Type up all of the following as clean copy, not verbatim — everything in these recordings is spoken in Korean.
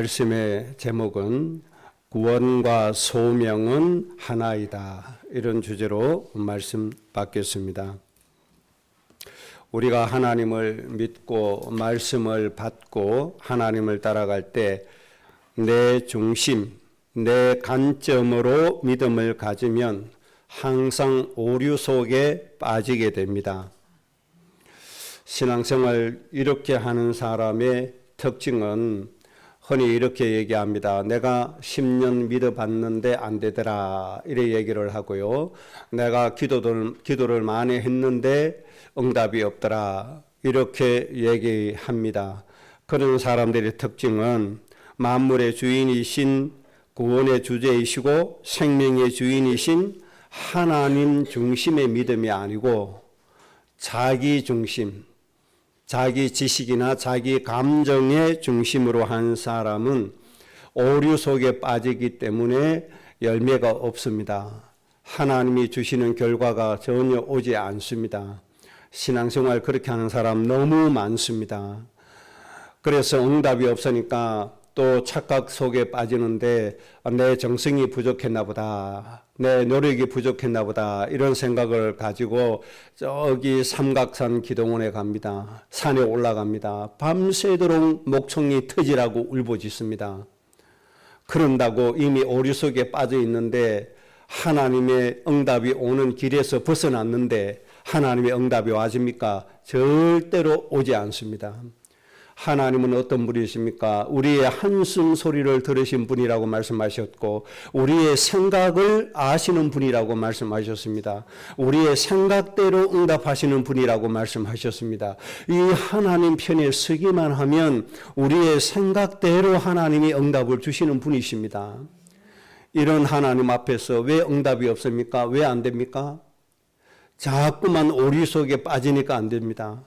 말씀의 제목은 구원과 소명은 하나이다. 이런 주제로 말씀 받겠습니다. 우리가 하나님을 믿고 말씀을 받고 하나님을 따라갈 때 내 중심, 내 관점으로 믿음을 가지면 항상 오류 속에 빠지게 됩니다. 신앙생활 이렇게 하는 사람의 특징은 흔히 이렇게 얘기합니다. 내가 10년 믿어봤는데 안 되더라. 이래 얘기를 하고요. 내가 기도를 많이 했는데 응답이 없더라. 이렇게 얘기합니다. 그런 사람들의 특징은 만물의 주인이신 구원의 주제이시고 생명의 주인이신 하나님 중심의 믿음이 아니고 자기 중심, 자기 지식이나 자기 감정의 중심으로 한 사람은 오류 속에 빠지기 때문에 열매가 없습니다. 하나님이 주시는 결과가 전혀 오지 않습니다. 신앙생활 그렇게 하는 사람 너무 많습니다. 그래서 응답이 없으니까 또 착각 속에 빠지는데 내 정성이 부족했나 보다, 내 노력이 부족했나 보다 이런 생각을 가지고 저기 삼각산 기도원에 갑니다. 산에 올라갑니다. 밤새도록 목청이 터지라고 울부짖습니다. 그런다고 이미 오류 속에 빠져 있는데 하나님의 응답이 오는 길에서 벗어났는데 하나님의 응답이 와집니까? 절대로 오지 않습니다. 하나님은 어떤 분이십니까? 우리의 한숨 소리를 들으신 분이라고 말씀하셨고 우리의 생각을 아시는 분이라고 말씀하셨습니다. 우리의 생각대로 응답하시는 분이라고 말씀하셨습니다. 이 하나님 편에 서기만 하면 우리의 생각대로 하나님이 응답을 주시는 분이십니다. 이런 하나님 앞에서 왜 응답이 없습니까? 왜 안 됩니까? 자꾸만 오류 속에 빠지니까 안 됩니다.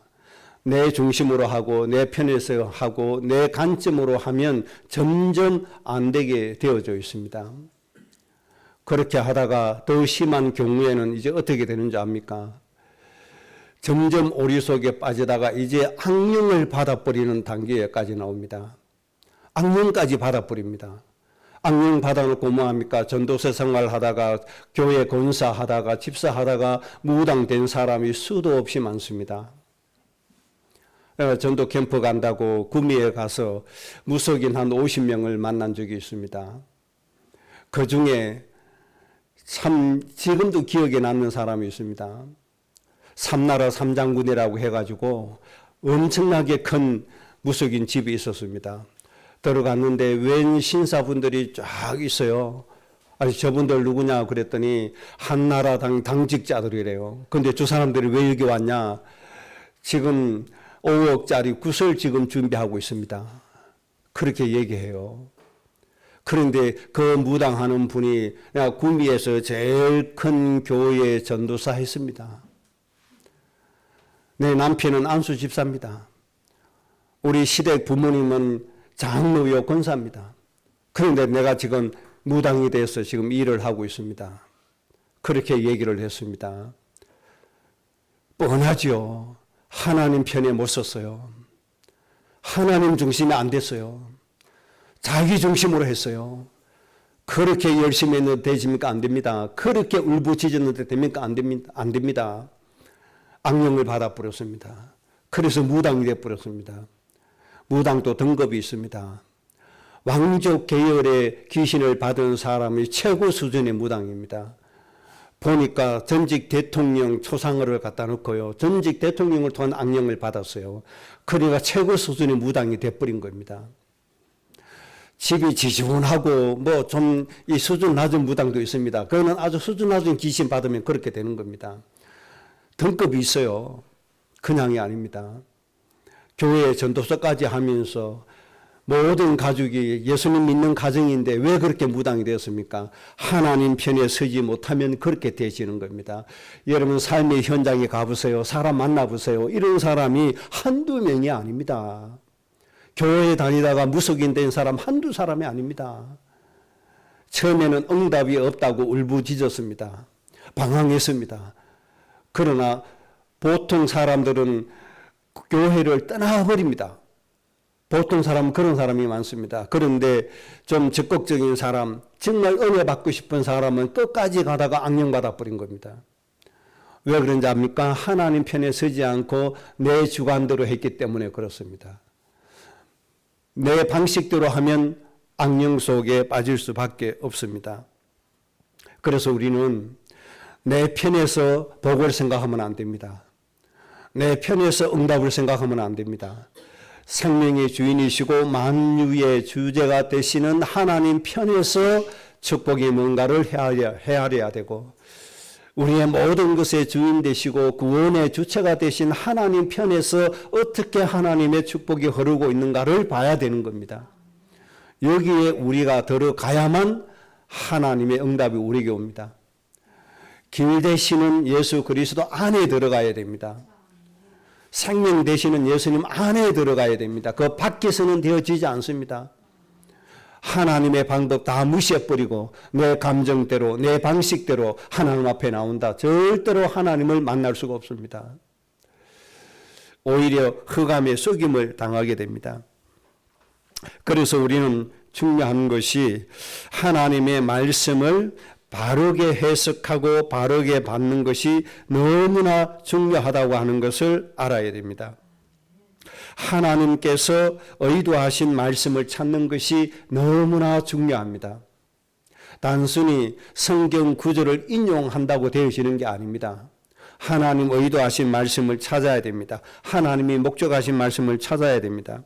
내 중심으로 하고 내 편에서 하고 내 관점으로 하면 점점 안 되게 되어져 있습니다. 그렇게 하다가 더 심한 경우에는 이제 어떻게 되는지 압니까? 점점 오류 속에 빠지다가 이제 악령을 받아버리는 단계까지 나옵니다. 악령까지 받아버립니다. 악령 받아놓고 뭐합니까? 전도서 생활하다가 교회 권사하다가 집사하다가 무당된 사람이 수도 없이 많습니다. 전도 캠프 간다고 구미에 가서 무속인 한 50명을 만난 적이 있습니다. 그 중에 참 지금도 기억에 남는 사람이 있습니다. 삼나라 삼장군이라고 해가지고 엄청나게 큰 무속인 집이 있었습니다. 들어갔는데 웬 신사분들이 쫙 있어요. 아니 저분들 누구냐 그랬더니 한나라당 당직자들이래요. 근데 저 사람들이 왜 여기 왔냐? 지금 5억짜리 구슬 지금 준비하고 있습니다. 그렇게 얘기해요. 그런데 그 무당하는 분이 내가 구미에서 제일 큰 교회 전도사 했습니다. 내 남편은 안수 집사입니다. 우리 시댁 부모님은 장로요 권사입니다. 그런데 내가 지금 무당이 돼서 지금 일을 하고 있습니다. 그렇게 얘기를 했습니다. 뻔하죠. 하나님 편에 못 섰어요. 하나님 중심이 안 됐어요. 자기 중심으로 했어요. 그렇게 열심히 했는데 되십니까? 안 됩니다. 그렇게 울부짖었는데 됩니까? 안 됩니다. 안 됩니다. 악령을 받아버렸습니다. 그래서 무당이 되어버렸습니다. 무당도 등급이 있습니다. 왕족 계열의 귀신을 받은 사람이 최고 수준의 무당입니다. 보니까 전직 대통령 초상화를 갖다 놓고요. 전직 대통령을 통한 악령을 받았어요. 그러니까 최고 수준의 무당이 돼버린 겁니다. 집이 지저분하고 뭐 좀 이 수준 낮은 무당도 있습니다. 그거는 아주 수준 낮은 귀신 받으면 그렇게 되는 겁니다. 등급이 있어요. 그냥이 아닙니다. 교회 전도서까지 하면서 모든 가족이 예수님 믿는 가정인데 왜 그렇게 무당이 되었습니까? 하나님 편에 서지 못하면 그렇게 되시는 겁니다. 여러분 삶의 현장에 가보세요. 사람 만나보세요. 이런 사람이 한두 명이 아닙니다. 교회에 다니다가 무속인 된 사람 한두 사람이 아닙니다. 처음에는 응답이 없다고 울부짖었습니다. 방황했습니다. 그러나 보통 사람들은 교회를 떠나버립니다. 보통 사람은 그런 사람이 많습니다. 그런데 좀 적극적인 사람, 정말 은혜 받고 싶은 사람은 끝까지 가다가 악령받아 버린 겁니다. 왜 그런지 압니까? 하나님 편에 서지 않고 내 주관대로 했기 때문에 그렇습니다. 내 방식대로 하면 악령 속에 빠질 수밖에 없습니다. 그래서 우리는 내 편에서 복을 생각하면 안 됩니다. 내 편에서 응답을 생각하면 안 됩니다. 생명의 주인이시고 만유의 주제가 되시는 하나님 편에서 축복이 뭔가를 헤아려야 되고, 우리의 모든 것의 주인 되시고 구원의 주체가 되신 하나님 편에서 어떻게 하나님의 축복이 흐르고 있는가를 봐야 되는 겁니다. 여기에 우리가 들어가야만 하나님의 응답이 우리에게 옵니다. 길 되시는 예수 그리스도 안에 들어가야 됩니다. 생명 되시는 예수님 안에 들어가야 됩니다. 그 밖에서는 되어지지 않습니다. 하나님의 방법 다 무시해버리고 내 감정대로 내 방식대로 하나님 앞에 나온다. 절대로 하나님을 만날 수가 없습니다. 오히려 흑암의 속임을 당하게 됩니다. 그래서 우리는 중요한 것이 하나님의 말씀을 바르게 해석하고 바르게 받는 것이 너무나 중요하다고 하는 것을 알아야 됩니다. 하나님께서 의도하신 말씀을 찾는 것이 너무나 중요합니다. 단순히 성경 구절을 인용한다고 되어지는 게 아닙니다. 하나님 의도하신 말씀을 찾아야 됩니다. 하나님이 목적하신 말씀을 찾아야 됩니다.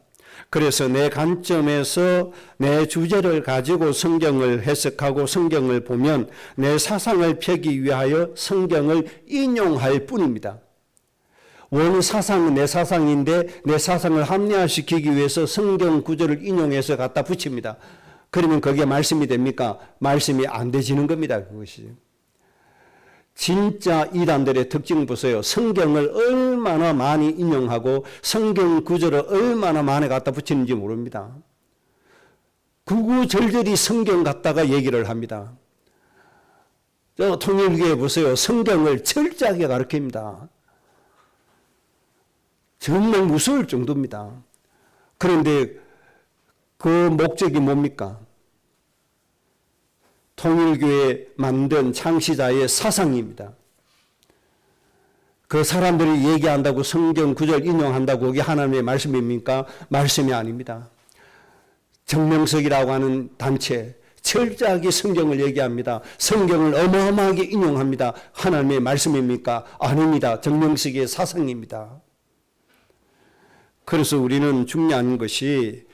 그래서 내 관점에서 내 주제를 가지고 성경을 해석하고 성경을 보면 내 사상을 펴기 위하여 성경을 인용할 뿐입니다. 원 사상은 내 사상인데 내 사상을 합리화시키기 위해서 성경 구절을 인용해서 갖다 붙입니다. 그러면 그게 말씀이 됩니까? 말씀이 안 되지는 겁니다. 그것이. 진짜 이단들의 특징 보세요. 성경을 얼마나 많이 인용하고 성경 구절을 얼마나 많이 갖다 붙이는지 모릅니다. 구구절절히 성경 갖다가 얘기를 합니다. 저 통일교회 보세요. 성경을 철저하게 가르칩니다. 정말 무서울 정도입니다. 그런데 그 목적이 뭡니까? 통일교회 만든 창시자의 사상입니다. 그 사람들이 얘기한다고 성경 구절 인용한다고 그게 하나님의 말씀입니까? 말씀이 아닙니다. 정명석이라고 하는 단체 철저하게 성경을 얘기합니다. 성경을 어마어마하게 인용합니다. 하나님의 말씀입니까? 아닙니다. 정명석의 사상입니다. 그래서 우리는 중요한 것이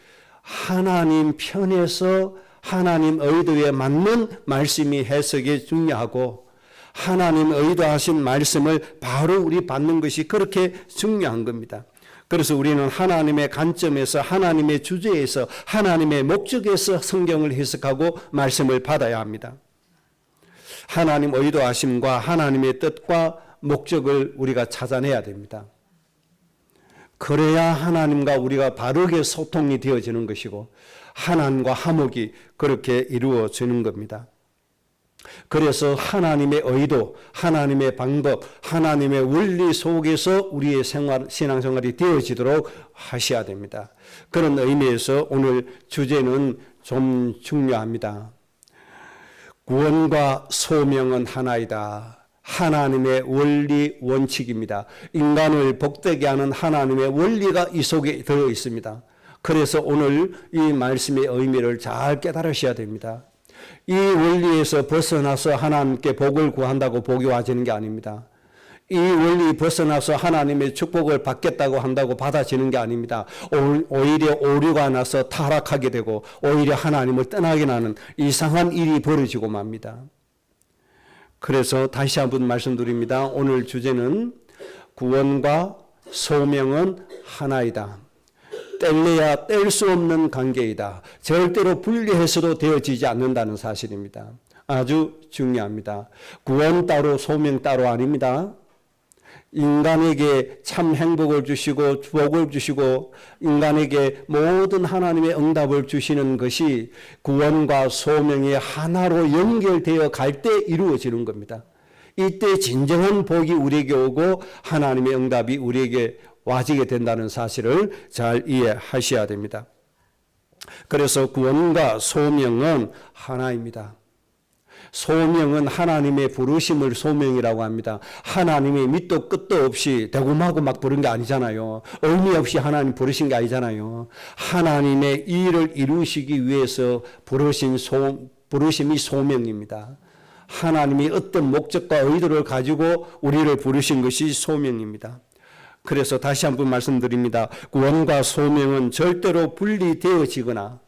하나님 편에서 하나님 의도에 맞는 말씀이 해석이 중요하고 하나님 의도하신 말씀을 바로 우리 받는 것이 그렇게 중요한 겁니다. 그래서 우리는 하나님의 관점에서 하나님의 주제에서 하나님의 목적에서 성경을 해석하고 말씀을 받아야 합니다. 하나님 의도하심과 하나님의 뜻과 목적을 우리가 찾아내야 됩니다. 그래야 하나님과 우리가 바르게 소통이 되어지는 것이고 하나님과 화목이 그렇게 이루어지는 겁니다. 그래서 하나님의 의도, 하나님의 방법, 하나님의 원리 속에서 우리의 신앙생활이 되어지도록 하셔야 됩니다. 그런 의미에서 오늘 주제는 좀 중요합니다. 구원과 소명은 하나이다. 하나님의 원리 원칙입니다. 인간을 복되게 하는 하나님의 원리가 이 속에 들어 있습니다. 그래서 오늘 이 말씀의 의미를 잘 깨달으셔야 됩니다. 이 원리에서 벗어나서 하나님께 복을 구한다고 복이 와지는 게 아닙니다. 이 원리 벗어나서 하나님의 축복을 받겠다고 한다고 받아지는 게 아닙니다. 오히려 오류가 나서 타락하게 되고 오히려 하나님을 떠나게 하는 이상한 일이 벌어지고 맙니다. 그래서 다시 한번 말씀드립니다. 오늘 주제는 구원과 소명은 하나이다. 뗄래야 뗄 수 없는 관계이다. 절대로 분리해서도 되어지지 않는다는 사실입니다. 아주 중요합니다. 구원 따로 소명 따로 아닙니다. 인간에게 참 행복을 주시고 복을 주시고 인간에게 모든 하나님의 응답을 주시는 것이 구원과 소명이 하나로 연결되어 갈 때 이루어지는 겁니다. 이때 진정한 복이 우리에게 오고 하나님의 응답이 우리에게 와지게 된다는 사실을 잘 이해하셔야 됩니다. 그래서 구원과 소명은 하나입니다. 소명은 하나님의 부르심을 소명이라고 합니다. 하나님이 밑도 끝도 없이 대구마구 막 부른 게 아니잖아요. 의미 없이 하나님 부르신 게 아니잖아요. 하나님의 일을 이루시기 위해서 부르심이 소명입니다. 하나님이 어떤 목적과 의도를 가지고 우리를 부르신 것이 소명입니다. 그래서 다시 한번 말씀드립니다. 구원과 소명은 절대로 분리되어지거나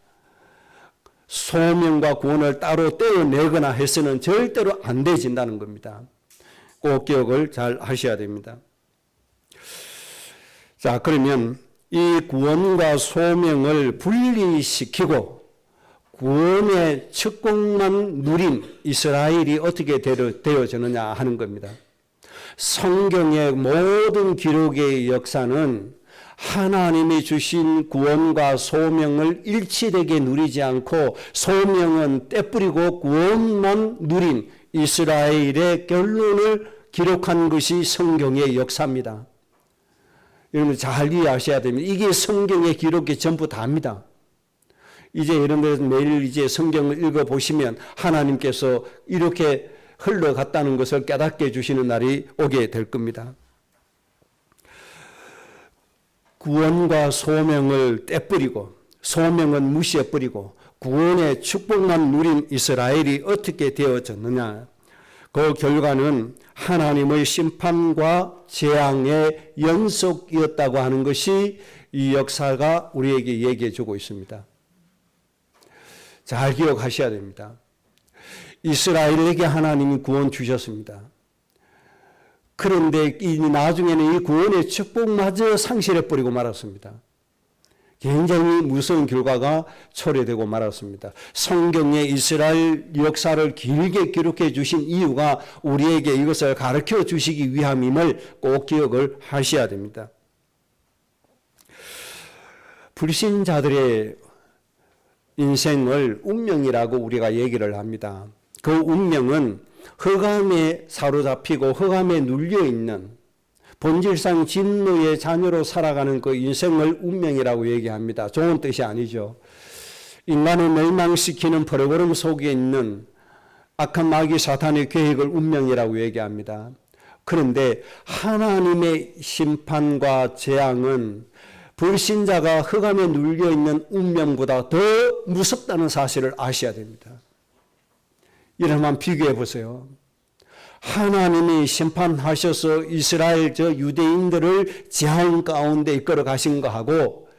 소명과 구원을 따로 떼어내거나 해서는 절대로 안 되어진다는 겁니다. 꼭 기억을 잘 하셔야 됩니다. 자, 그러면 이 구원과 소명을 분리시키고 구원의 축복만 누린 이스라엘이 어떻게 되어지느냐 하는 겁니다. 성경의 모든 기록의 역사는 하나님이 주신 구원과 소명을 일치되게 누리지 않고 소명은 떼뿌리고 구원만 누린 이스라엘의 결론을 기록한 것이 성경의 역사입니다. 여러분 잘 이해하셔야 됩니다. 이게 성경의 기록이 전부 다입니다. 이제 여러분들 매일 이제 성경을 읽어보시면 하나님께서 이렇게 흘러갔다는 것을 깨닫게 해주시는 날이 오게 될 겁니다. 구원과 소명을 떼뿌리고 소명은 무시해버리고 구원의 축복만 누린 이스라엘이 어떻게 되어졌느냐. 그 결과는 하나님의 심판과 재앙의 연속이었다고 하는 것이 이 역사가 우리에게 얘기해 주고 있습니다. 잘 기억하셔야 됩니다. 이스라엘에게 하나님이 구원 주셨습니다. 그런데 나중에는 이 구원의 축복마저 상실해버리고 말았습니다. 굉장히 무서운 결과가 초래되고 말았습니다. 성경에 이스라엘 역사를 길게 기록해 주신 이유가 우리에게 이것을 가르쳐 주시기 위함임을 꼭 기억을 하셔야 됩니다. 불신자들의 인생을 운명이라고 우리가 얘기를 합니다. 그 운명은 흑암에 사로잡히고 흑암에 눌려있는 본질상 진노의 자녀로 살아가는 그 인생을 운명이라고 얘기합니다. 좋은 뜻이 아니죠. 인간을 멸망시키는 프로그램 속에 있는 악한 마귀 사탄의 계획을 운명이라고 얘기합니다. 그런데 하나님의 심판과 재앙은 불신자가 흑암에 눌려있는 운명보다 더 무섭다는 사실을 아셔야 됩니다. 이러면 비교해 보세요. 하나님이 심판하셔서 이스라엘 유대인들을 재앙 가운데 이끌어 가신 거하고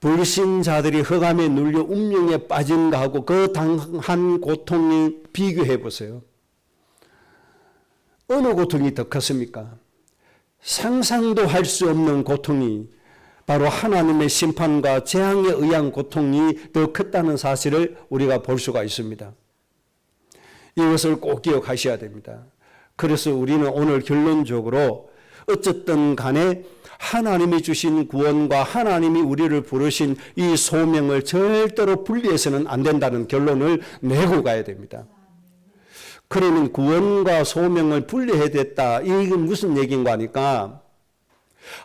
불신자들이 흑암에 눌려 운명에 빠진 거하고 그 당한 고통이 비교해 보세요. 어느 고통이 더 컸습니까? 상상도 할 수 없는 고통이 바로 하나님의 심판과 재앙에 의한 고통이 더 컸다는 사실을 우리가 볼 수가 있습니다. 이것을 꼭 기억하셔야 됩니다. 그래서 우리는 오늘 결론적으로 어쨌든 간에 하나님이 주신 구원과 하나님이 우리를 부르신 이 소명을 절대로 분리해서는 안 된다는 결론을 내고 가야 됩니다. 그러면 구원과 소명을 분리해야 됐다. 이게 무슨 얘기인가 하니까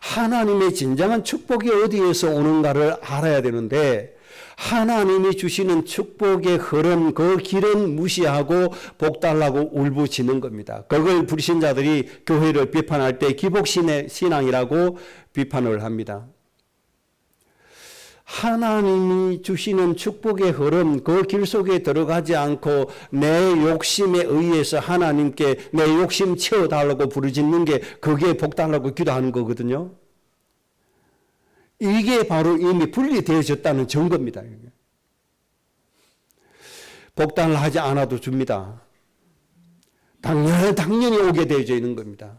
하나님의 진정한 축복이 어디에서 오는가를 알아야 되는데 하나님이 주시는 축복의 흐름 그 길은 무시하고 복 달라고 울부짖는 겁니다. 그걸 불신자들이 교회를 비판할 때 기복신앙이라고 비판을 합니다. 하나님이 주시는 축복의 흐름 그 길 속에 들어가지 않고 내 욕심에 의해서 하나님께 내 욕심 채워달라고 부르짖는 게 그게 복 달라고 기도하는 거거든요. 이게 바로 이미 분리되어졌다는 증거입니다. 복 달라 하지 않아도 줍니다. 당연히 오게 되어져 있는 겁니다.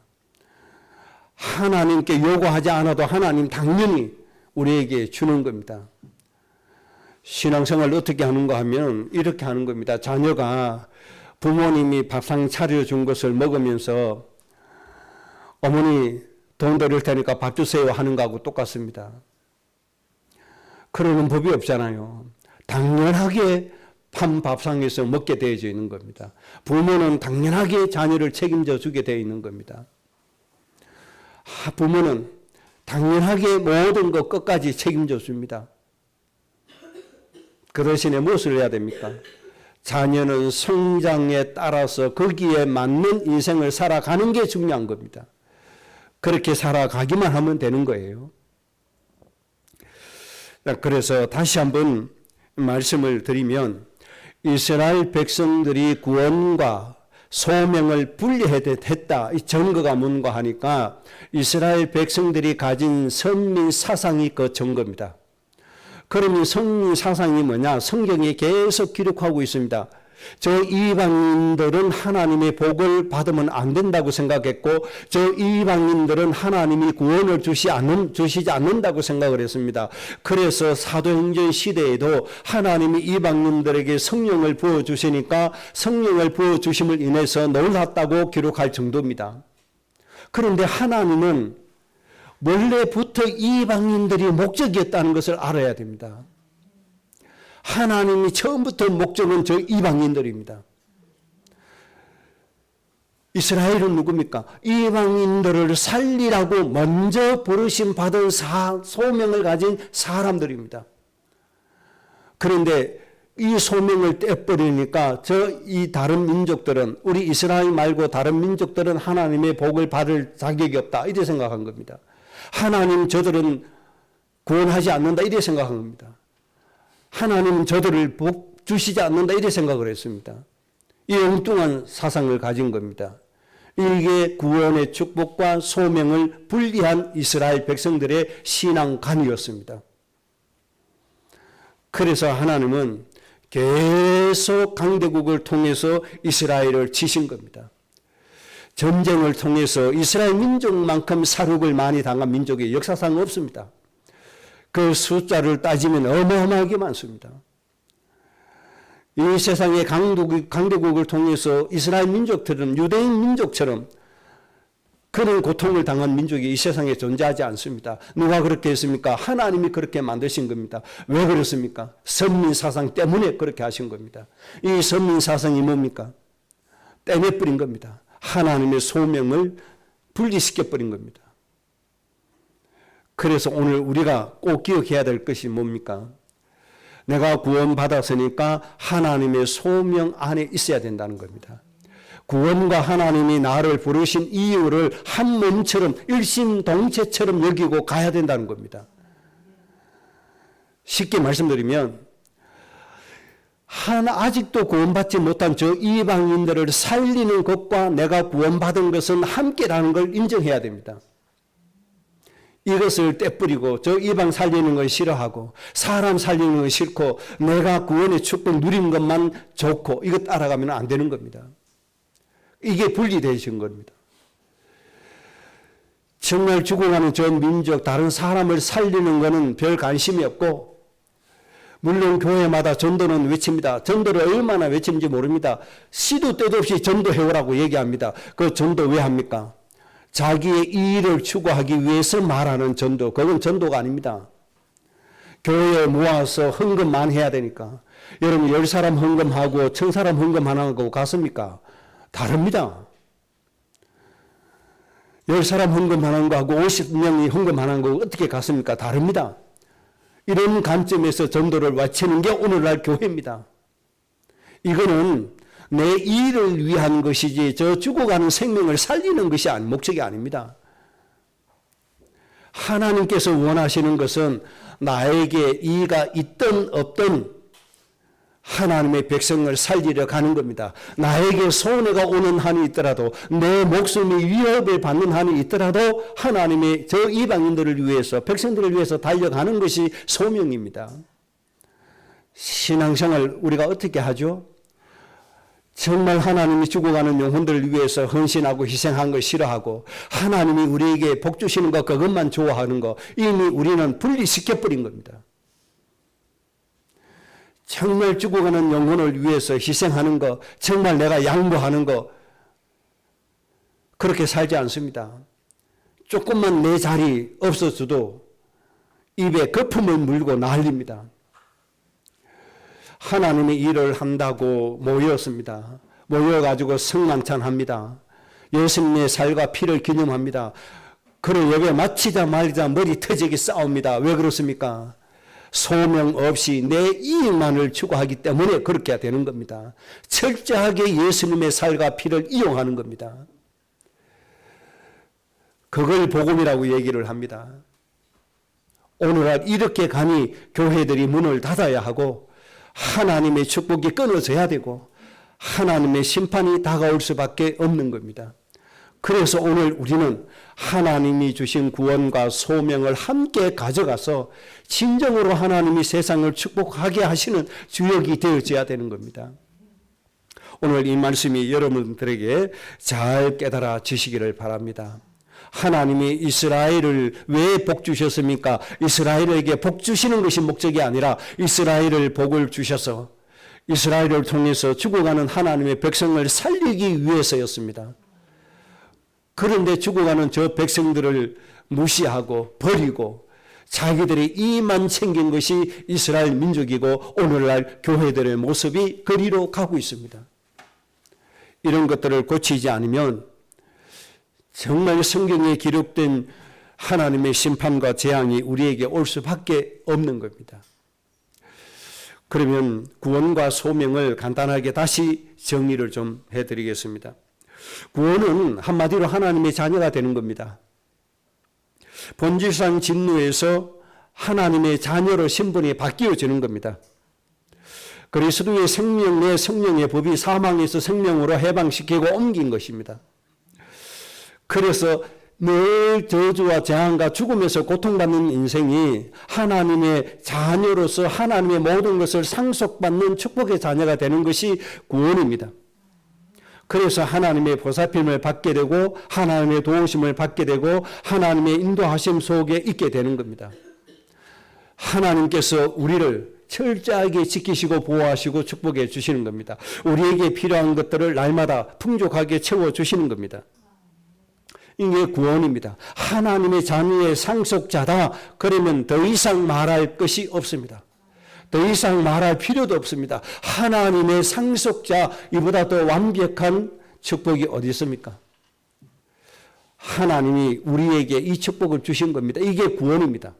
하나님께 요구하지 않아도 하나님 당연히 우리에게 주는 겁니다. 신앙생활을 어떻게 하는가 하면 이렇게 하는 겁니다. 자녀가 부모님이 밥상 차려준 것을 먹으면서 어머니 돈 드릴 테니까 밥 주세요 하는 거하고 똑같습니다. 그러는 법이 없잖아요. 당연하게 한 밥상에서 먹게 되어져 있는 겁니다. 부모는 당연하게 자녀를 책임져 주게 되어 있는 겁니다. 부모는 당연하게 모든 것 끝까지 책임졌습니다. 그 대신에 무엇을 해야 됩니까? 자녀는 성장에 따라서 거기에 맞는 인생을 살아가는 게 중요한 겁니다. 그렇게 살아가기만 하면 되는 거예요. 그래서 다시 한번 말씀을 드리면 이스라엘 백성들이 구원과 소명을 분리했다. 이 증거가 뭔가 하니까 이스라엘 백성들이 가진 선민 사상이 그 증거입니다. 그러면 선민 사상이 뭐냐? 성경에 계속 기록하고 있습니다. 저 이방인들은 하나님의 복을 받으면 안 된다고 생각했고 저 이방인들은 하나님이 구원을 주시지 않는다고 생각을 했습니다. 그래서 사도행전 시대에도 하나님이 이방인들에게 성령을 부어주시니까 성령을 부어주심을 인해서 놀랐다고 기록할 정도입니다. 그런데 하나님은 원래부터 이방인들이 목적이었다는 것을 알아야 됩니다. 하나님이 처음부터 목적은 저 이방인들입니다. 이스라엘은 누굽니까? 이방인들을 살리라고 먼저 부르심 받은 소명을 가진 사람들입니다. 그런데 이 소명을 떼버리니까 이 다른 민족들은 우리 이스라엘 말고 다른 민족들은 하나님의 복을 받을 자격이 없다 이렇게 생각한 겁니다. 하나님 저들은 구원하지 않는다 이렇게 생각한 겁니다. 하나님은 저들을 복 주시지 않는다 이렇게 생각을 했습니다. 이 엉뚱한 사상을 가진 겁니다. 이게 구원의 축복과 소명을 분리한 이스라엘 백성들의 신앙관이었습니다. 그래서 하나님은 계속 강대국을 통해서 이스라엘을 치신 겁니다. 전쟁을 통해서 이스라엘 민족만큼 사륙을 많이 당한 민족이 역사상 없습니다. 그 숫자를 따지면 어마어마하게 많습니다. 이 세상의 강대국을 통해서 이스라엘 민족들은 유대인 민족처럼 그런 고통을 당한 민족이 이 세상에 존재하지 않습니다. 누가 그렇게 했습니까? 하나님이 그렇게 만드신 겁니다. 왜 그렇습니까? 선민사상 때문에 그렇게 하신 겁니다. 이 선민사상이 뭡니까? 떼내버린 겁니다. 하나님의 소명을 분리시켜버린 겁니다. 그래서 오늘 우리가 꼭 기억해야 될 것이 뭡니까? 내가 구원받았으니까 하나님의 소명 안에 있어야 된다는 겁니다. 구원과 하나님이 나를 부르신 이유를 한 몸처럼 일심동체처럼 여기고 가야 된다는 겁니다. 쉽게 말씀드리면 아직도 구원받지 못한 저 이방인들을 살리는 것과 내가 구원받은 것은 함께라는 걸 인정해야 됩니다. 이것을 떼뿌리고 저 이방 살리는 걸 싫어하고 사람 살리는 걸 싫고 내가 구원의 축복 누린 것만 좋고 이거 따라가면 안 되는 겁니다. 이게 분리되신 겁니다. 정말 죽어가는 저 민족 다른 사람을 살리는 것은 별 관심이 없고 물론 교회마다 전도는 외칩니다. 전도를 얼마나 외치는지 모릅니다. 시도 때도 없이 전도해오라고 얘기합니다. 그 전도 왜 합니까? 자기의 이익을 추구하기 위해서 말하는 전도, 그건 전도가 아닙니다. 교회에 모아서 헌금 많이 해야 되니까. 여러분 10사람 헌금하고 1000사람 헌금하고 갔습니까? 다릅니다. 10사람 헌금하는 거하고 50명이 헌금하는 거 어떻게 같습니까? 다릅니다. 이런 관점에서 전도를 외치는 게 오늘날 교회입니다. 이거는 내 일을 위한 것이지 저 죽어가는 생명을 살리는 것이 목적이 아닙니다. 하나님께서 원하시는 것은 나에게 이의가 있든 없든 하나님의 백성을 살리려 가는 겁니다. 나에게 손해가 오는 한이 있더라도 내 목숨이 위협을 받는 한이 있더라도 하나님의 저 이방인들을 위해서 백성들을 위해서 달려가는 것이 소명입니다. 신앙생활 우리가 어떻게 하죠? 정말 하나님이 죽어가는 영혼들을 위해서 헌신하고 희생한 걸 싫어하고 하나님이 우리에게 복 주시는 것 그것만 좋아하는 거 이미 우리는 분리시켜버린 겁니다. 정말 죽어가는 영혼을 위해서 희생하는 거 정말 내가 양보하는 거 그렇게 살지 않습니다. 조금만 내 자리 없어져도 입에 거품을 물고 난립니다. 하나님의 일을 한다고 모였습니다. 모여가지고 성만찬합니다. 예수님의 살과 피를 기념합니다. 그런 예배 마치자마자 머리 터지게 싸웁니다. 왜 그렇습니까? 소명 없이 내 이익만을 추구하기 때문에 그렇게 되는 겁니다. 철저하게 예수님의 살과 피를 이용하는 겁니다. 그걸 복음이라고 얘기를 합니다. 오늘날 이렇게 감히 교회들이 문을 닫아야 하고 하나님의 축복이 끊어져야 되고 하나님의 심판이 다가올 수밖에 없는 겁니다. 그래서 오늘 우리는 하나님이 주신 구원과 소명을 함께 가져가서 진정으로 하나님이 세상을 축복하게 하시는 주역이 되어져야 되는 겁니다. 오늘 이 말씀이 여러분들에게 잘 깨달아 지시기를 바랍니다. 하나님이 이스라엘을 왜 복 주셨습니까? 이스라엘에게 복 주시는 것이 목적이 아니라 이스라엘을 복을 주셔서 이스라엘을 통해서 죽어가는 하나님의 백성을 살리기 위해서였습니다. 그런데 죽어가는 저 백성들을 무시하고 버리고 자기들이 이만 챙긴 것이 이스라엘 민족이고 오늘날 교회들의 모습이 그리로 가고 있습니다. 이런 것들을 고치지 않으면 정말 성경에 기록된 하나님의 심판과 재앙이 우리에게 올 수밖에 없는 겁니다. 그러면 구원과 소명을 간단하게 다시 정리를 좀 해드리겠습니다. 구원은 한마디로 하나님의 자녀가 되는 겁니다. 본질상 진노에서 하나님의 자녀로 신분이 바뀌어지는 겁니다. 그리스도의 생명 내 성령의 법이 사망에서 생명으로 해방시키고 옮긴 것입니다. 그래서 늘 저주와 재앙과 죽음에서 고통받는 인생이 하나님의 자녀로서 하나님의 모든 것을 상속받는 축복의 자녀가 되는 것이 구원입니다. 그래서 하나님의 보살핌을 받게 되고 하나님의 도우심을 받게 되고 하나님의 인도하심 속에 있게 되는 겁니다. 하나님께서 우리를 철저하게 지키시고 보호하시고 축복해 주시는 겁니다. 우리에게 필요한 것들을 날마다 풍족하게 채워주시는 겁니다. 이게 구원입니다. 하나님의 자녀의 상속자다. 그러면 더 이상 말할 것이 없습니다. 더 이상 말할 필요도 없습니다. 하나님의 상속자, 이보다 더 완벽한 축복이 어디 있습니까? 하나님이 우리에게 이 축복을 주신 겁니다. 이게 구원입니다.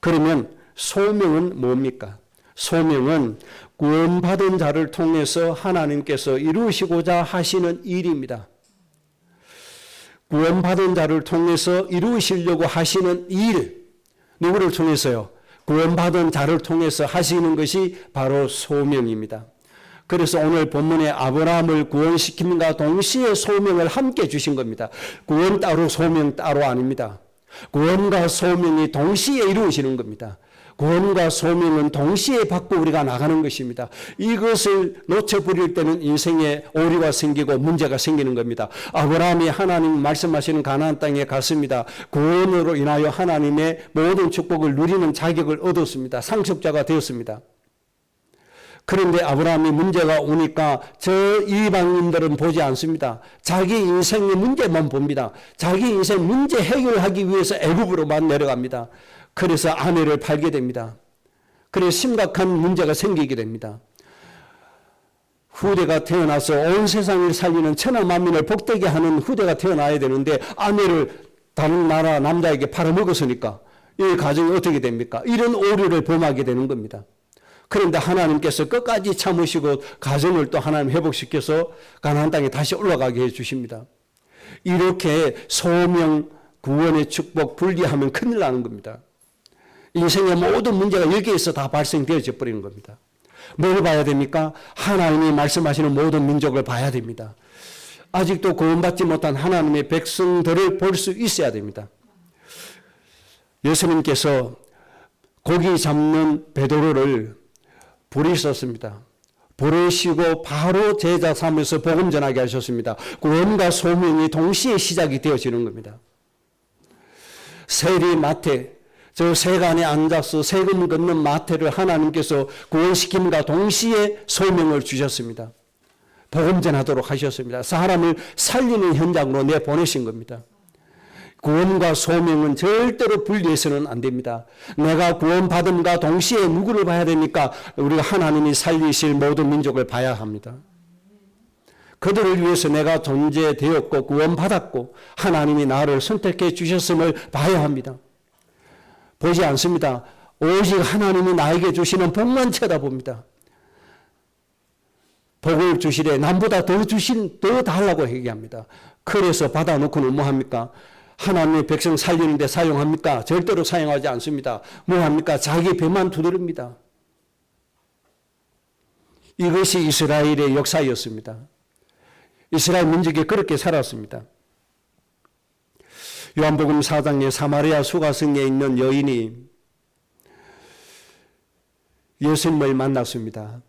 그러면 소명은 뭡니까? 소명은 구원받은 자를 통해서 하나님께서 이루시고자 하시는 일입니다. 구원받은 자를 통해서 이루시려고 하시는 일, 누구를 통해서요? 구원받은 자를 통해서 하시는 것이 바로 소명입니다. 그래서 오늘 본문에 아브라함을 구원시킴과 동시에 소명을 함께 주신 겁니다. 구원 따로 소명 따로 아닙니다. 구원과 소명이 동시에 이루어지는 겁니다. 구원과 소명은 동시에 받고 우리가 나가는 것입니다. 이것을 놓쳐버릴 때는 인생에 오류가 생기고 문제가 생기는 겁니다. 아브라함이 하나님 말씀하시는 가나안 땅에 갔습니다. 구원으로 인하여 하나님의 모든 축복을 누리는 자격을 얻었습니다. 상속자가 되었습니다. 그런데 아브라함이 문제가 오니까 저 이방인들은 보지 않습니다. 자기 인생의 문제만 봅니다. 자기 인생 문제 해결하기 위해서 애굽으로만 내려갑니다. 그래서 아내를 팔게 됩니다. 그래서 심각한 문제가 생기게 됩니다. 후대가 태어나서 온 세상을 살리는 천하 만민을 복되게 하는 후대가 태어나야 되는데 아내를 다른 나라 남자에게 팔아먹었으니까 이 가정이 어떻게 됩니까? 이런 오류를 범하게 되는 겁니다. 그런데 하나님께서 끝까지 참으시고 가정을 또 하나님 회복시켜서 가나안 땅에 다시 올라가게 해주십니다. 이렇게 소명, 구원의 축복 분리하면 큰일 나는 겁니다. 인생의 모든 문제가 여기에서 다 발생되어져 버리는 겁니다. 뭘 봐야 됩니까? 하나님이 말씀하시는 모든 민족을 봐야 됩니다. 아직도 구원받지 못한 하나님의 백성들을 볼 수 있어야 됩니다. 예수님께서 고기 잡는 베드로를 부르셨습니다. 부르시고 바로 제자 삼아서 복음 전하게 하셨습니다. 구원과 소명이 동시에 시작이 되어지는 겁니다. 세리 마태, 저 세간에 앉아서 세금 걷는 마태를 하나님께서 구원시킴과 동시에 소명을 주셨습니다. 복음 전하도록 하셨습니다. 사람을 살리는 현장으로 내보내신 겁니다. 구원과 소명은 절대로 분리해서는 안 됩니다. 내가 구원받음과 동시에 누구를 봐야 됩니까? 우리가 하나님이 살리실 모든 민족을 봐야 합니다. 그들을 위해서 내가 존재되었고 구원받았고 하나님이 나를 선택해 주셨음을 봐야 합니다. 보지 않습니다. 오직 하나님이 나에게 주시는 복만 쳐다봅니다. 복을 주시되 남보다 더 달라고 얘기합니다. 그래서 받아놓고는 뭐합니까? 하나님의 백성 살리는데 사용합니까? 절대로 사용하지 않습니다. 뭐합니까? 자기 배만 두드립니다. 이것이 이스라엘의 역사였습니다. 이스라엘 민족이 그렇게 살았습니다. 요한복음 4장에 사마리아 수가성에 있는 여인이 예수님을 만났습니다.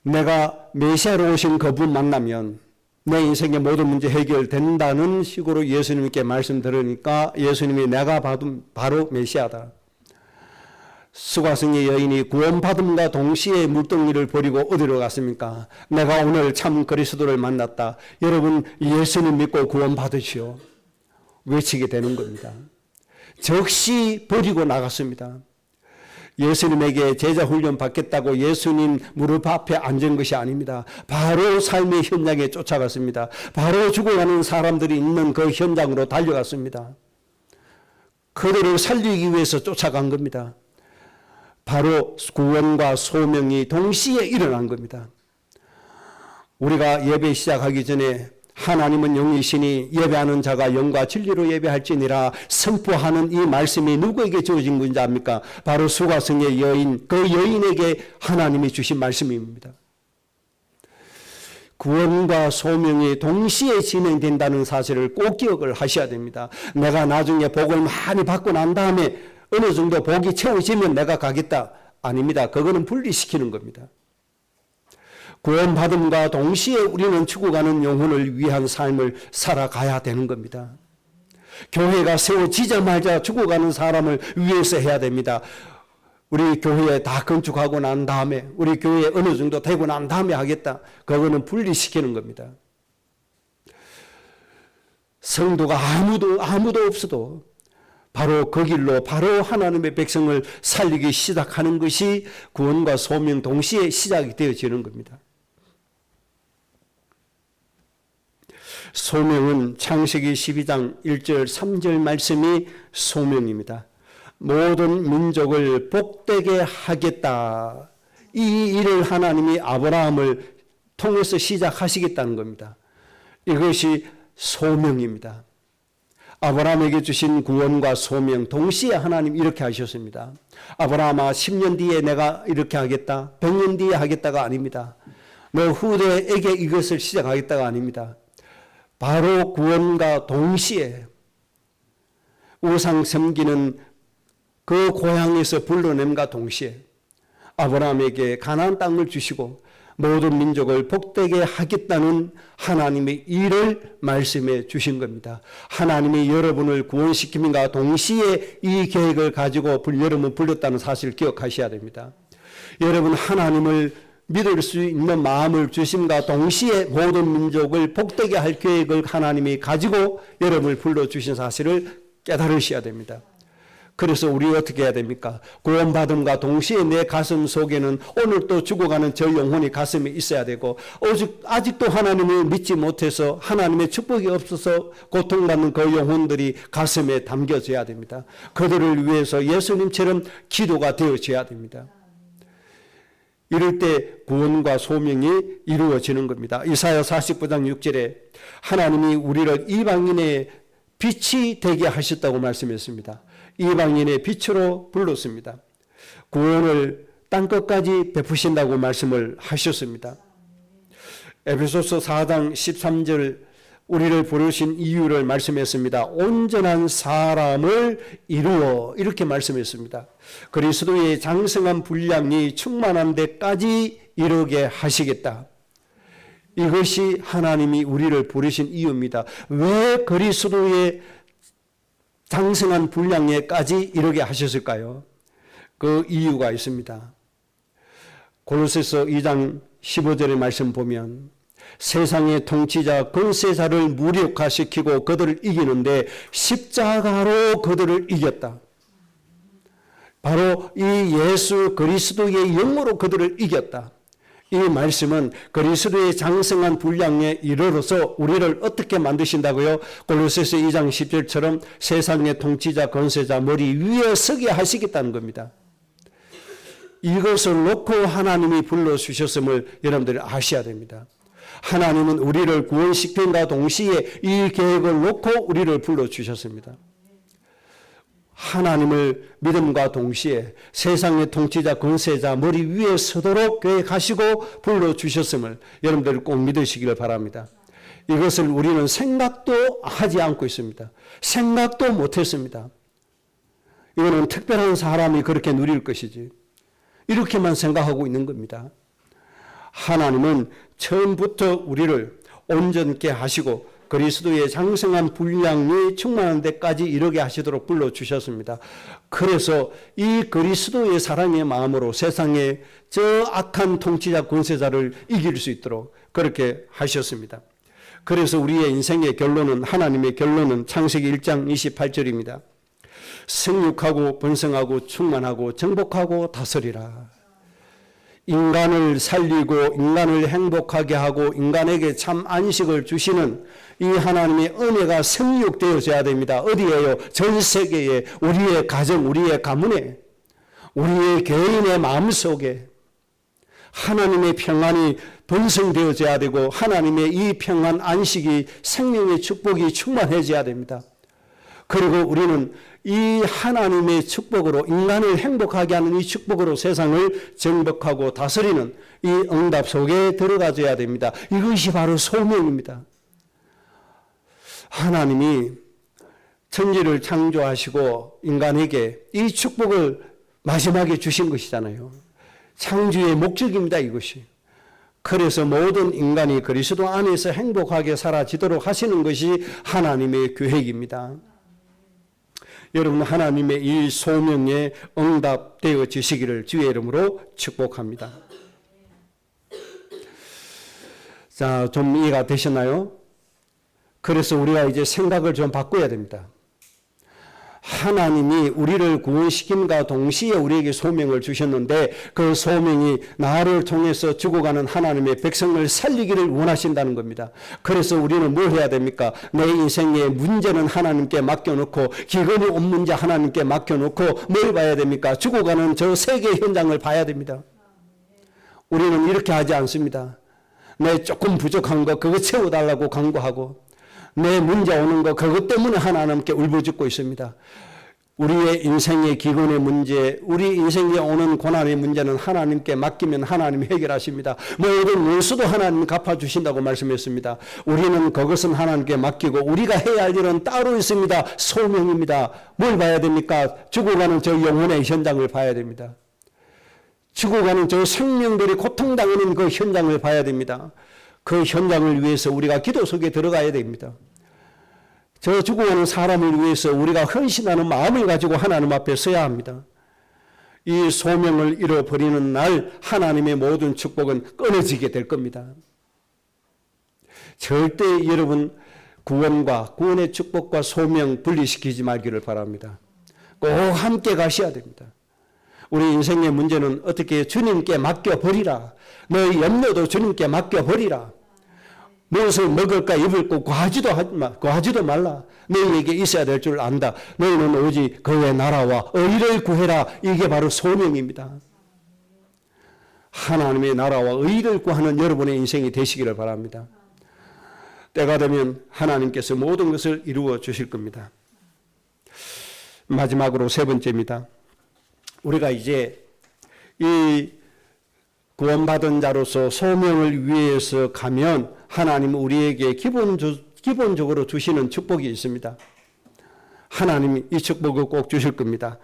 내가 메시아로 오신 그분 만나면 내 인생의 모든 문제 해결된다는 식으로 예수님께 말씀 들으니까 예수님이 내가 바로 메시아다. 수가성의 여인이 구원받음과 동시에 물동이를 버리고 어디로 갔습니까? 내가 오늘 참 그리스도를 만났다. 여러분 예수님 믿고 구원받으시오. 외치게 되는 겁니다. 즉시 버리고 나갔습니다. 예수님에게 제자 훈련 받겠다고 예수님 무릎 앞에 앉은 것이 아닙니다. 바로 삶의 현장에 쫓아갔습니다. 바로 죽어가는 사람들이 있는 그 현장으로 달려갔습니다. 그들을 살리기 위해서 쫓아간 겁니다. 바로 구원과 소명이 동시에 일어난 겁니다. 우리가 예배 시작하기 전에 하나님은 영이시니 예배하는 자가 영과 진리로 예배할지니라 선포하는 이 말씀이 누구에게 주어진 건지 압니까? 바로 수가성의 여인, 그 여인에게 하나님이 주신 말씀입니다. 구원과 소명이 동시에 진행된다는 사실을 꼭 기억을 하셔야 됩니다. 내가 나중에 복을 많이 받고 난 다음에 어느 정도 복이 채워지면 내가 가겠다. 아닙니다. 그거는 분리시키는 겁니다. 구원받음과 동시에 우리는 죽어가는 영혼을 위한 삶을 살아가야 되는 겁니다. 교회가 세워지자마자 죽어가는 사람을 위해서 해야 됩니다. 우리 교회에 다 건축하고 난 다음에 우리 교회에 어느 정도 되고 난 다음에 하겠다. 그거는 분리시키는 겁니다. 성도가 아무도 없어도 바로 그 길로 바로 하나님의 백성을 살리기 시작하는 것이 구원과 소명 동시에 시작이 되어지는 겁니다. 소명은 창세기 12장 1절 3절 말씀이 소명입니다. 모든 민족을 복되게 하겠다. 이 일을 하나님이 아브라함을 통해서 시작하시겠다는 겁니다. 이것이 소명입니다. 아브라함에게 주신 구원과 소명 동시에 하나님 이렇게 하셨습니다. 아브라함아 10년 뒤에 내가 이렇게 하겠다. 100년 뒤에 하겠다가 아닙니다. 너 후대에게 이것을 시작하겠다가 아닙니다. 바로 구원과 동시에 우상 섬기는 그 고향에서 불러냄과 동시에 아브라함에게 가나안 땅을 주시고 모든 민족을 복되게 하겠다는 하나님의 일을 말씀해 주신 겁니다. 하나님이 여러분을 구원시킴과 동시에 이 계획을 가지고 여러분을 불렀다는 사실을 기억하셔야 됩니다. 여러분 하나님을 믿을 수 있는 마음을 주심과 동시에 모든 민족을 복되게 할 계획을 하나님이 가지고 여러분을 불러주신 사실을 깨달으셔야 됩니다. 그래서 우리 어떻게 해야 됩니까? 구원받음과 동시에 내 가슴 속에는 오늘 또 죽어가는 저 영혼이 가슴에 있어야 되고 아직도 하나님을 믿지 못해서 하나님의 축복이 없어서 고통받는 그 영혼들이 가슴에 담겨져야 됩니다. 그들을 위해서 예수님처럼 기도가 되어져야 됩니다. 이럴 때 구원과 소명이 이루어지는 겁니다. 이사야 49장 6절에 하나님이 우리를 이방인의 빛이 되게 하셨다고 말씀했습니다. 이방인의 빛으로 불렀습니다. 구원을 땅끝까지 베푸신다고 말씀을 하셨습니다. 에베소서 4장 13절 우리를 부르신 이유를 말씀했습니다. 온전한 사람을 이루어 이렇게 말씀했습니다. 그리스도의 장성한 분량이 충만한 데까지 이르게 하시겠다. 이것이 하나님이 우리를 부르신 이유입니다. 왜 그리스도의 장성한 분량에까지 이르게 하셨을까요? 그 이유가 있습니다. 골로새서 2장 15절의 말씀 보면 세상의 통치자 권세자를 무력화시키고 그들을 이기는데 십자가로 그들을 이겼다. 바로 이 예수 그리스도의 영으로 그들을 이겼다. 이 말씀은 그리스도의 장성한 분량에 이르러서 우리를 어떻게 만드신다고요? 골로새서 2장 10절처럼 세상의 통치자 권세자 머리 위에 서게 하시겠다는 겁니다. 이것을 놓고 하나님이 불러주셨음을 여러분들이 아셔야 됩니다. 하나님은 우리를 구원시킨과 동시에 이 계획을 놓고 우리를 불러주셨습니다. 하나님을 믿음과 동시에 세상의 통치자 권세자 머리 위에 서도록 계획하시고 불러주셨음을 여러분들 꼭 믿으시기를 바랍니다. 이것을 우리는 생각도 하지 않고 있습니다. 생각도 못했습니다. 이거는 특별한 사람이 그렇게 누릴 것이지 이렇게만 생각하고 있는 겁니다. 하나님은 처음부터 우리를 온전케 하시고 그리스도의 장성한 분량이 충만한 데까지 이르게 하시도록 불러주셨습니다. 그래서 이 그리스도의 사랑의 마음으로 세상의 저 악한 통치자 권세자를 이길 수 있도록 그렇게 하셨습니다. 그래서 우리의 인생의 결론은 하나님의 결론은 창세기 1장 28절입니다. 생육하고 번성하고 충만하고 정복하고 다스리라. 인간을 살리고 인간을 행복하게 하고 인간에게 참 안식을 주시는 이 하나님의 은혜가 생육되어져야 됩니다. 어디에요? 전 세계에, 우리의 가정, 우리의 가문에, 우리의 개인의 마음속에 하나님의 평안이 번성되어져야 되고 하나님의 이 평안 안식이 생명의 축복이 충만해져야 됩니다. 그리고 우리는 이 하나님의 축복으로 인간을 행복하게 하는 이 축복으로 세상을 정복하고 다스리는 이 응답 속에 들어가줘야 됩니다. 이것이 바로 소명입니다. 하나님이 천지를 창조하시고 인간에게 이 축복을 마지막에 주신 것이잖아요. 창조의 목적입니다, 이것이. 그래서 모든 인간이 그리스도 안에서 행복하게 살아지도록 하시는 것이 하나님의 계획입니다. 여러분 하나님의 이 소명에 응답되어지시기를 주의 이름으로 축복합니다. 자, 좀 이해가 되셨나요? 그래서 우리가 이제 생각을 좀 바꿔야 됩니다. 하나님이 우리를 구원시킴과 동시에 우리에게 소명을 주셨는데 그 소명이 나를 통해서 죽어가는 하나님의 백성을 살리기를 원하신다는 겁니다. 그래서 우리는 뭘 해야 됩니까? 내 인생의 문제는 하나님께 맡겨놓고 기근이 온 문제 하나님께 맡겨놓고 뭘 봐야 됩니까? 죽어가는 저 세계 현장을 봐야 됩니다. 우리는 이렇게 하지 않습니다. 내 조금 부족한 거 그거 채워달라고 간구하고 내 문제 오는 거 그것 때문에 하나님께 울부짖고 있습니다. 우리의 인생의 기근의 문제, 우리 인생에 오는 고난의 문제는 하나님께 맡기면 하나님이 해결하십니다. 모든 원수도 하나님 갚아주신다고 말씀했습니다. 우리는 그것은 하나님께 맡기고 우리가 해야 할 일은 따로 있습니다. 소명입니다. 뭘 봐야 됩니까? 죽어가는 저 영혼의 현장을 봐야 됩니다. 죽어가는 저 생명들이 고통당하는 그 현장을 봐야 됩니다. 그 현장을 위해서 우리가 기도 속에 들어가야 됩니다. 저 죽어가는 사람을 위해서 우리가 헌신하는 마음을 가지고 하나님 앞에 서야 합니다. 이 소명을 잃어버리는 날 하나님의 모든 축복은 끊어지게 될 겁니다. 절대 여러분 구원과 구원의 축복과 소명 분리시키지 말기를 바랍니다. 꼭 함께 가셔야 됩니다. 우리 인생의 문제는 어떻게 주님께 맡겨버리라. 너의 염려도 주님께 맡겨버리라. 무엇을 먹을까 입을 거 구하지도 말라. 너희에게 있어야 될 줄 안다. 너희는 오직 그의 나라와 의를 구해라. 이게 바로 소명입니다. 하나님의 나라와 의를 구하는 여러분의 인생이 되시기를 바랍니다. 때가 되면 하나님께서 모든 것을 이루어 주실 겁니다. 마지막으로 세 번째입니다. 우리가 이제 이 구원받은 자로서 소명을 위해서 가면 하나님은 우리에게 기본적으로 주시는 축복이 있습니다. 하나님이 이 축복을 꼭 주실 겁니다.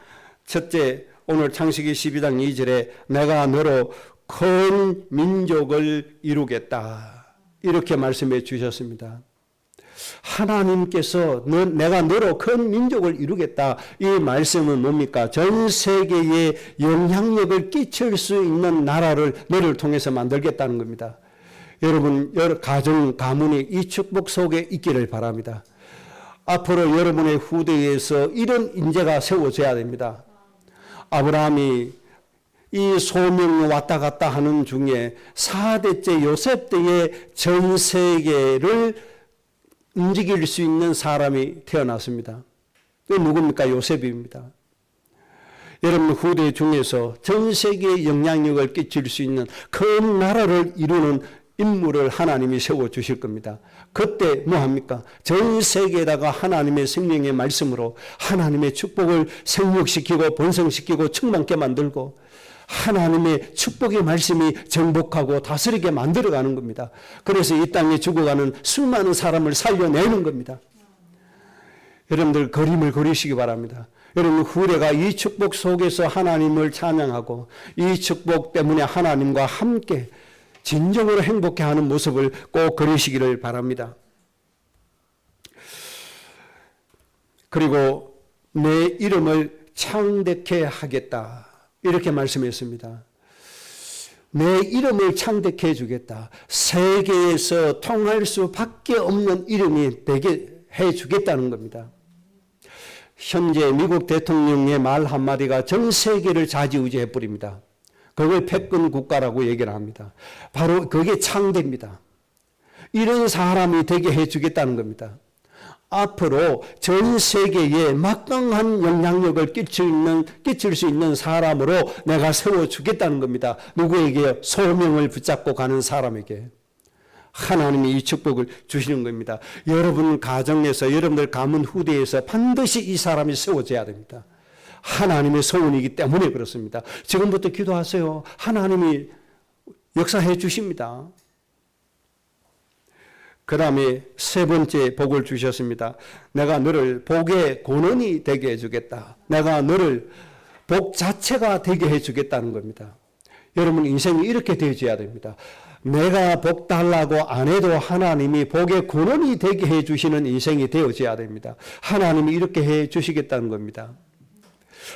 첫째, 오늘 창세기 12장 2절에 내가 너로 큰 민족을 이루겠다. 이렇게 말씀해 주셨습니다. 하나님께서 내가 너로 큰 민족을 이루겠다. 이 말씀은 뭡니까? 전 세계에 영향력을 끼칠 수 있는 나라를 너를 통해서 만들겠다는 겁니다. 여러분, 여러 가정, 가문이 이 축복 속에 있기를 바랍니다. 앞으로 여러분의 후대에서 이런 인재가 세워져야 됩니다. 아브라함이 이 소명이 왔다 갔다 하는 중에 4대째 요셉 때에 전 세계를 움직일 수 있는 사람이 태어났습니다. 그 누굽니까? 요셉입니다. 여러분 후대 중에서 전 세계에 영향력을 끼칠 수 있는 큰 나라를 이루는 인물을 하나님이 세워주실 겁니다. 그때 뭐합니까? 전 세계에다가 하나님의 생명의 말씀으로 하나님의 축복을 생육시키고 번성시키고 충만케 만들고 하나님의 축복의 말씀이 정복하고 다스리게 만들어가는 겁니다. 그래서 이 땅에 죽어가는 수많은 사람을 살려내는 겁니다. 여러분들 그림을 그리시기 바랍니다. 여러분 후대가 이 축복 속에서 하나님을 찬양하고 이 축복 때문에 하나님과 함께 진정으로 행복해하는 모습을 꼭 그리시기를 바랍니다. 그리고 내 이름을 창대케 하겠다 이렇게 말씀했습니다. 내 이름을 창대케 해주겠다. 세계에서 통할 수밖에 없는 이름이 되게 해주겠다는 겁니다. 현재 미국 대통령의 말 한마디가 전 세계를 좌지우지해 버립니다. 그걸 패권 국가라고 얘기를 합니다. 바로 그게 창대입니다. 이런 사람이 되게 해주겠다는 겁니다. 앞으로 전 세계에 막강한 영향력을 끼칠 수 있는 사람으로 내가 세워주겠다는 겁니다. 누구에게? 소명을 붙잡고 가는 사람에게. 하나님이 이 축복을 주시는 겁니다. 여러분 가정에서 여러분들 가문 후대에서 반드시 이 사람이 세워져야 됩니다. 하나님의 소원이기 때문에 그렇습니다. 지금부터 기도하세요. 하나님이 역사해 주십니다. 그 다음에 세 번째 복을 주셨습니다. 내가 너를 복의 근원이 되게 해주겠다. 내가 너를 복 자체가 되게 해주겠다는 겁니다. 여러분 인생이 이렇게 되어져야 됩니다. 내가 복 달라고 안 해도 하나님이 복의 근원이 되게 해주시는 인생이 되어져야 됩니다. 하나님이 이렇게 해주시겠다는 겁니다.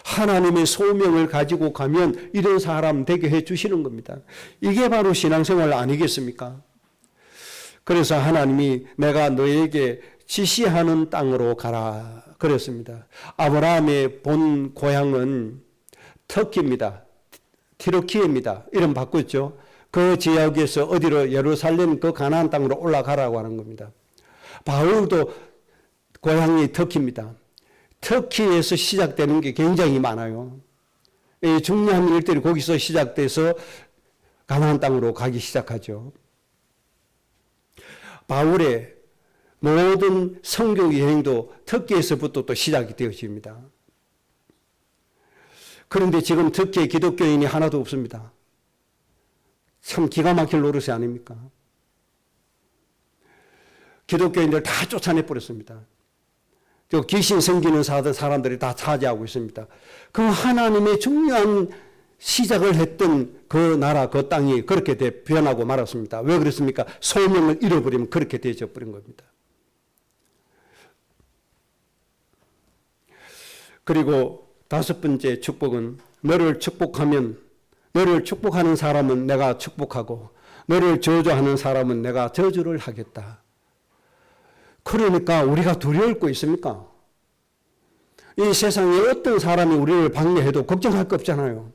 하나님의 소명을 가지고 가면 이런 사람 되게 해주시는 겁니다. 이게 바로 신앙생활 아니겠습니까? 그래서 하나님이 내가 너에게 지시하는 땅으로 가라 그랬습니다. 아브라함의 본 고향은 터키입니다. 티르키예입니다. 이름 바꿨죠. 그 지역에서 어디로 예루살렘 그 가나안 땅으로 올라가라고 하는 겁니다. 바울도 고향이 터키입니다. 터키에서 시작되는 게 굉장히 많아요. 이 중요한 일들이 거기서 시작돼서 가나안 땅으로 가기 시작하죠. 바울의 모든 선교 여행도 터키에서부터 또 시작이 되어집니다. 그런데 지금 터키에 기독교인이 하나도 없습니다. 참 기가 막힐 노릇이 아닙니까? 기독교인들 다 쫓아내버렸습니다. 귀신 생기는 사람들이 다 차지하고 있습니다. 그 하나님의 중요한 시작을 했던 그 나라, 그 땅이 그렇게 변하고 말았습니다. 왜 그렇습니까? 소명을 잃어버리면 그렇게 되어져 버린 겁니다. 그리고 다섯 번째 축복은 너를 축복하면 너를 축복하는 사람은 내가 축복하고 너를 저주하는 사람은 내가 저주를 하겠다. 그러니까 우리가 두려울 거 있습니까? 이 세상에 어떤 사람이 우리를 방해해도 걱정할 거 없잖아요.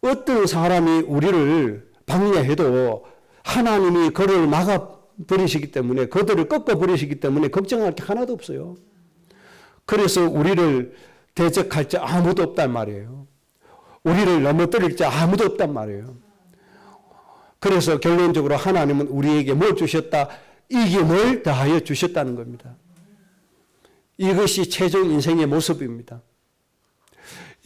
어떤 사람이 우리를 방해해도 하나님이 그를 막아버리시기 때문에 그들을 꺾어버리시기 때문에 걱정할 게 하나도 없어요. 그래서 우리를 대적할 자 아무도 없단 말이에요. 우리를 넘어뜨릴 자 아무도 없단 말이에요. 그래서 결론적으로 하나님은 우리에게 뭘 주셨다? 이김을 더하여 주셨다는 겁니다. 이것이 최종 인생의 모습입니다.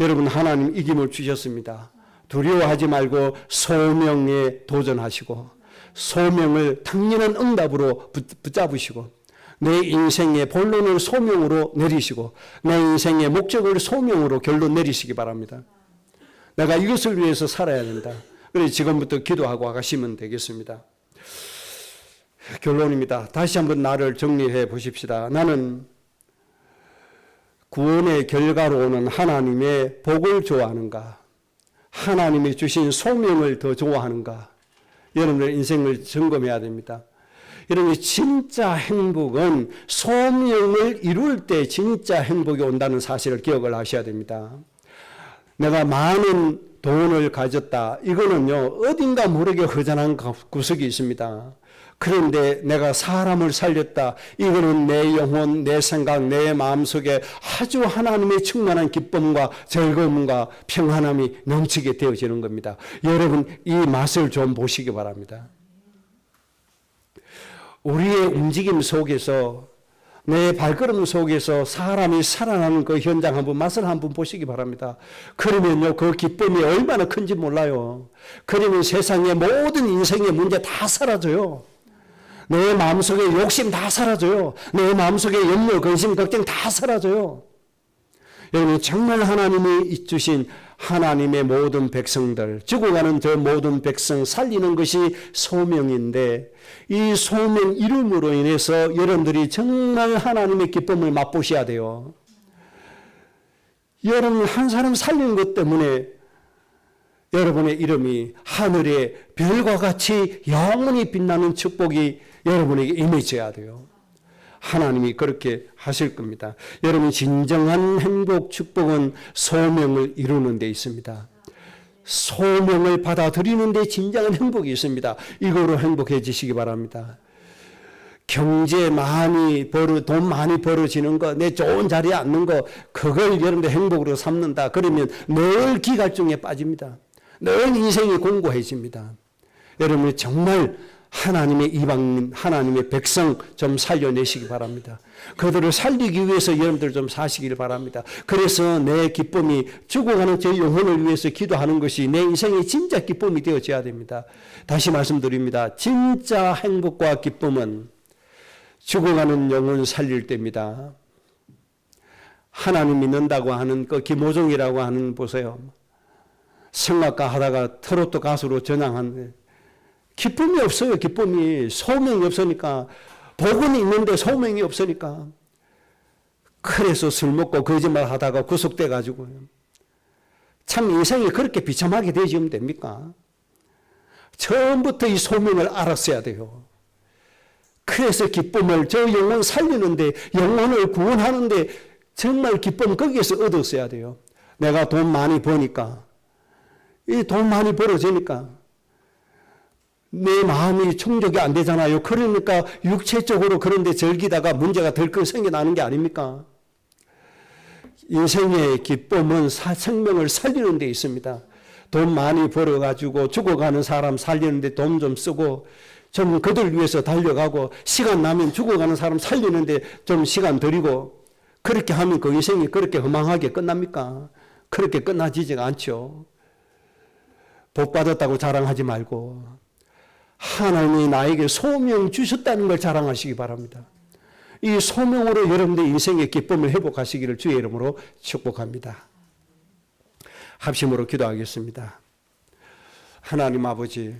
여러분 하나님 이김을 주셨습니다. 두려워하지 말고 소명에 도전하시고 소명을 당연한 응답으로 붙잡으시고 내 인생의 본론을 소명으로 내리시고 내 인생의 목적을 소명으로 결론 내리시기 바랍니다. 내가 이것을 위해서 살아야 된다. 그래서 지금부터 기도하고 가시면 되겠습니다. 결론입니다. 다시 한번 나를 정리해 보십시다. 나는 구원의 결과로 오는 하나님의 복을 좋아하는가? 하나님이 주신 소명을 더 좋아하는가? 여러분들 인생을 점검해야 됩니다. 여러분 진짜 행복은 소명을 이룰 때 진짜 행복이 온다는 사실을 기억을 하셔야 됩니다. 내가 많은 돈을 가졌다. 이거는요, 어딘가 모르게 허전한 구석이 있습니다. 그런데 내가 사람을 살렸다. 이거는 내 영혼, 내 생각, 내 마음속에 아주 하나님의 충만한 기쁨과 즐거움과 평안함이 넘치게 되어지는 겁니다. 여러분, 이 맛을 좀 보시기 바랍니다. 우리의 움직임 속에서, 내 발걸음 속에서 사람이 살아나는 그 현장 한번 맛을 한번 보시기 바랍니다. 그러면요, 그 기쁨이 얼마나 큰지 몰라요. 그러면 세상의 모든 인생의 문제 다 사라져요. 내 마음속에 욕심 다 사라져요. 내 마음속에 염려, 근심, 걱정 다 사라져요. 여러분, 정말 하나님이 주신 하나님의 모든 백성들, 죽어가는 저 모든 백성 살리는 것이 소명인데, 이 소명 이름으로 인해서 여러분들이 정말 하나님의 기쁨을 맛보셔야 돼요. 여러분, 한 사람 살리는 것 때문에 여러분의 이름이 하늘의 별과 같이 영원히 빛나는 축복이 여러분에게 임해져야 돼요. 하나님이 그렇게 하실 겁니다. 여러분, 진정한 행복, 축복은 소명을 이루는 데 있습니다. 소명을 받아들이는 데 진정한 행복이 있습니다. 이거로 행복해지시기 바랍니다. 경제 많이 돈 많이 벌어지는 거, 내 좋은 자리에 앉는 거, 그걸 여러분들 행복으로 삼는다. 그러면 늘 기갈증에 빠집니다. 늘 인생이 공고해집니다. 여러분이 정말 하나님의 이방인, 하나님의 백성 좀 살려내시기 바랍니다. 그들을 살리기 위해서 여러분들 좀 사시길 바랍니다. 그래서 내 기쁨이 죽어가는 제 영혼을 위해서 기도하는 것이 내 인생의 진짜 기쁨이 되어져야 됩니다. 다시 말씀드립니다. 진짜 행복과 기쁨은 죽어가는 영혼 살릴 때입니다. 하나님 믿는다고 하는 그 김호종이라고 하는, 보세요. 성악가 하다가 트로트 가수로 전향한, 기쁨이 없어요. 기쁨이. 소명이 없으니까. 복은 있는데 소명이 없으니까. 그래서 술 먹고 거짓말 하다가 구속돼 가지고 참 인생이 그렇게 비참하게 되시면 됩니까? 처음부터 이 소명을 알았어야 돼요. 그래서 기쁨을, 저 영혼 살리는데, 영혼을 구원하는데 정말 기쁨 거기에서 얻었어야 돼요. 내가 돈 많이 버니까, 이 돈 많이 벌어지니까 내 마음이 충족이 안 되잖아요. 그러니까 육체적으로 그런데 즐기다가 문제가 덜컥 생겨나는 게 아닙니까? 인생의 기쁨은 생명을 살리는 데 있습니다. 돈 많이 벌어가지고 죽어가는 사람 살리는데 돈 좀 쓰고, 좀 그들 위해서 달려가고, 시간 나면 죽어가는 사람 살리는데 좀 시간 들이고, 그렇게 하면 그 인생이 그렇게 허망하게 끝납니까? 그렇게 끝나지지가 않죠. 복 받았다고 자랑하지 말고 하나님이 나에게 소명 주셨다는 걸 자랑하시기 바랍니다. 이 소명으로 여러분들 인생의 기쁨을 회복하시기를 주의 이름으로 축복합니다. 합심으로 기도하겠습니다. 하나님 아버지,